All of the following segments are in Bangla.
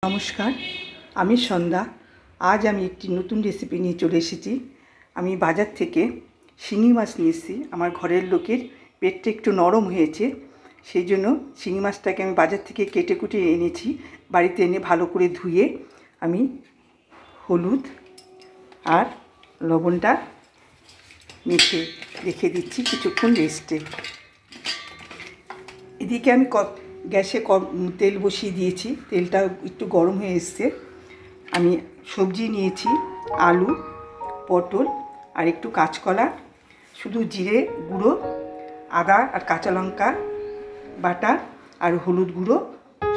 নমস্কার, আমি সন্ধ্যা। আজ আমি একটি নতুন রেসিপি নিয়ে চলে এসেছি। আমি বাজার থেকে শিঙি মাছ নিয়ে এসেছি। আমার ঘরের লোকের পেটটা একটু নরম হয়েছে, সেই জন্য শিঙি মাছটাকে আমি বাজার থেকে কেটে কুটে এনেছি। বাড়িতে এনে ভালো করে ধুয়ে আমি হলুদ আর লবণটা মেখে রেখে দিচ্ছি কিছুক্ষণ রেস্টে। এদিকে আমি গ্যাসে তেল বসিয়ে দিয়েছি। তেলটা একটু গরম হয়ে এসছে। আমি সবজি নিয়েছি, আলু, পটল আর একটু কাঁচকলা, শুধু জিরে গুঁড়ো, আদা আর কাঁচা লঙ্কা বাটা আর হলুদ গুঁড়ো,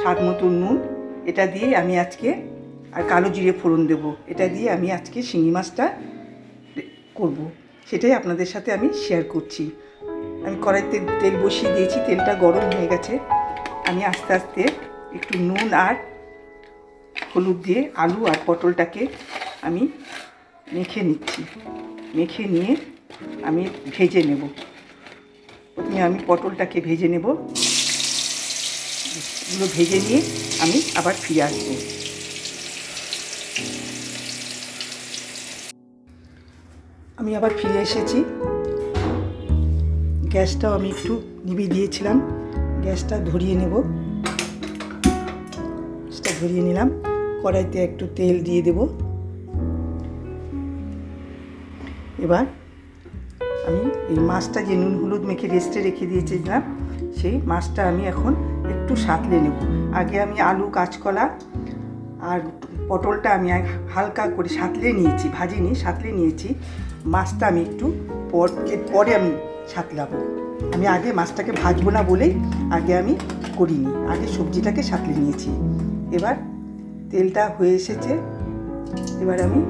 স্বাদ মতো নুন, এটা দিয়ে আমি আজকে আর কালো জিরে ফোড়ন দেব। এটা দিয়ে আমি আজকে শিঙি মাছটা করব, সেটাই আপনাদের সাথে আমি শেয়ার করছি। আমি কড়াইতে তেল বসিয়ে দিয়েছি, তেলটা গরম হয়ে গেছে। আমি আস্তে আস্তে একটু নুন আর হলুদ দিয়ে আলু আর পটলটাকে আমি মেখে নিচ্ছি। মেখে নিয়ে আমি ভেজে নেব। প্রথমে আমি পটলটাকে ভেজে নেব। এগুলো ভেজে নিয়ে আমি আবার ফিরে আসবো। আমি আবার ফিরে এসেছি। গ্যাসটাও আমি একটু নিভিয়ে দিয়েছিলাম। গ্যাসটা ধরিয়ে নেব। গ্যাসটা ধরিয়ে নিলাম। কড়াইতে একটু তেল দিয়ে দেব। এবার আমি এই মাছটা যে নুন হলুদ মেখে রেস্টে রেখে দিয়েছিলাম, সেই মাছটা আমি এখন একটু সাঁতলে নেব। আগে আমি আলু, কাঁচকলা আর পটলটা আমি হালকা করে সাঁতলে নিয়েছি, ভাজিনি, সাঁতলে নিয়েছি। মাছটা আমি একটু পরে আমি সাঁতলাবো। আমি আগে মাছটাকে ভাজবো না বলেই আগে আমি করিনি, আগে সবজিটাকে সাঁতলে নিয়েছি। এবার তেলটা হয়ে এসেছে। এবার আমি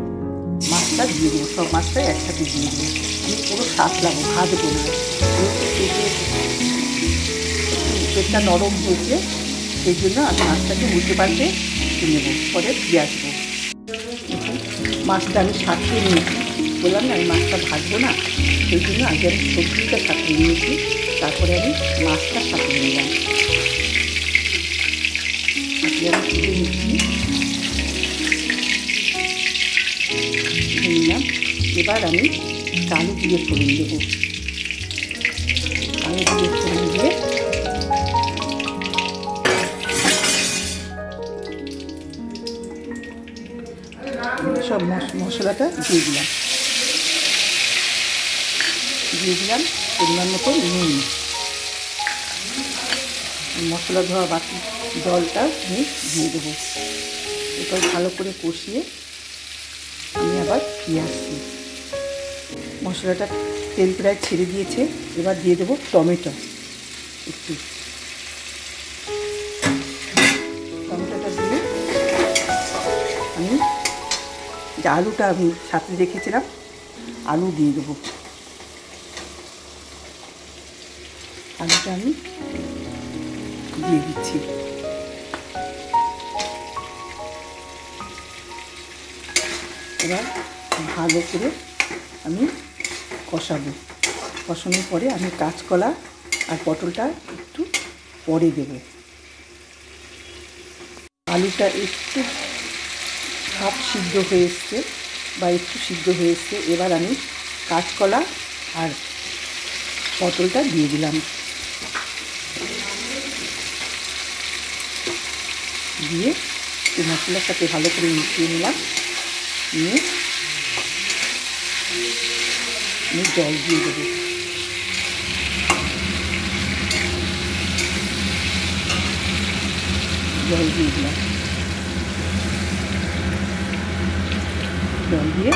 মাছটা দিয়ে দেবো, সব মাছটাই একসাথে দিয়ে দেবো। আমি পুরো সাঁতলাবো, ভাজবো না। পেটটা নরম হয়েছে, সেই জন্য আমি মাছটাকে উল্টে পাল্টে নেব, পরে ফিরে আসবো। মাছটা আমি সাঁতলে নিয়েছি, বললাম না আমি মাছটা ভাজবো না, সেই জন্য আগে আমি সবজিটা সাঁতলে নিয়েছি, তারপরে আমি মাছটা সাঁতলে নিলাম। সাঁতলে আমি তুলে নিচ্ছি, নিলাম। এবার আমি কালো জিরে ফোড়ন দেবো। কালো জিরে ফোড়ন দিয়ে সব মশলাটা দিয়ে দিলাম। পরিমাণ মতো নুন, মশলা ধোয়া বাকি জলটা আমি দিয়ে দেবো। এরপর ভালো করে কষিয়ে আমি আবার ফিরে আসছি। মশলাটা তেল প্রায় ছেড়ে দিয়েছে। এবার দিয়ে দেবো টমেটো। একটু টমেটোটা দিয়ে আমি যে আলুটা আমি সাথে রেখেছিলাম, আলু দিয়ে দেবো। আলুটা আমি দিয়ে দিচ্ছি। এবার ভালো করে আমি কষাবো। কষানোর পরে আমি কাঁচকলা আর পটলটা একটু পরে দেব। আলুটা একটু হাফ সিদ্ধ হয়ে এসছে বা একটু সিদ্ধ হয়ে এসছে। এবার আমি কাঁচকলা আর পটলটা দিয়ে দিলাম। দিয়ে এই মশলার সাথে ভালো করে মিশিয়ে নিলাম। নিয়ে আমি জল দিয়ে দেবো। জল দিয়ে দিলাম। জল দিয়ে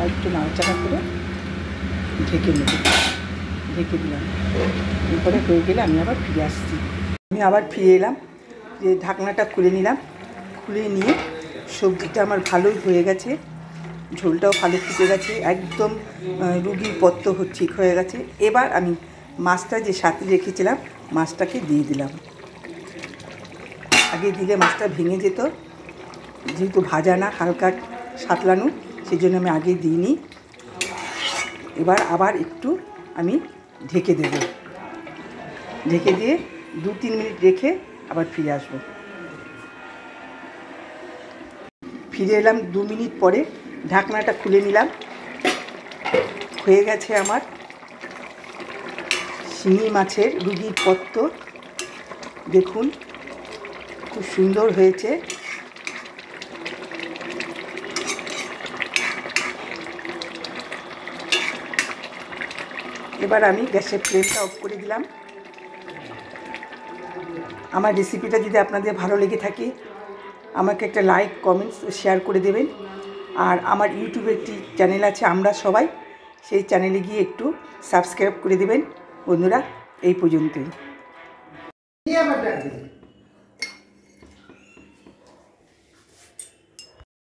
একটু নাড়াচাড়া করে ঢেকে নেব। ঢেকে দিলাম। এরপরে হয়ে গেলে আমি আবার ফিরে আসছি। আমি আবার ফিরে এলাম, যে ঢাকনাটা খুলে নিলাম। খুলে নিয়ে সবজিটা আমার ভালোই হয়ে গেছে, ঝোলটাও ভালো ফুটে গেছে, একদম রুগীর পত্ত ঠিক হয়ে গেছে। এবার আমি মাছটা যে সাথে রেখেছিলাম, মাছটাকে দিয়ে দিলাম। আগে দিলে মাছটা ভেঙে যেত, যেহেতু ভাজা না, হালকা সাঁতলানো, সেই জন্য আমি আগে দিইনি। এবার আবার একটু আমি ঢেকে দেব। ঢেকে দিয়ে 2-3 মিনিট রেখে আবার ফিরে আসবো। ফিরে এলাম 2 মিনিট পরে, ঢাকনাটা খুলে নিলাম। হয়ে গেছে আমার শিঙি মাছের রুগীর পত্ত। দেখুন খুব সুন্দর হয়েছে। এবার আমি গ্যাসের ফ্লেমটা অফ করে দিলাম। আমার রেসিপিটা যদি আপনাদের ভালো লেগে থাকে আমাকে একটা লাইক, কমেন্টস ও শেয়ার করে দেবেন। আর আমার ইউটিউবে একটি চ্যানেল আছে আমরা সবাই, সেই চ্যানেলে গিয়ে একটু সাবস্ক্রাইব করে দেবেন। বন্ধুরা এই পর্যন্তই।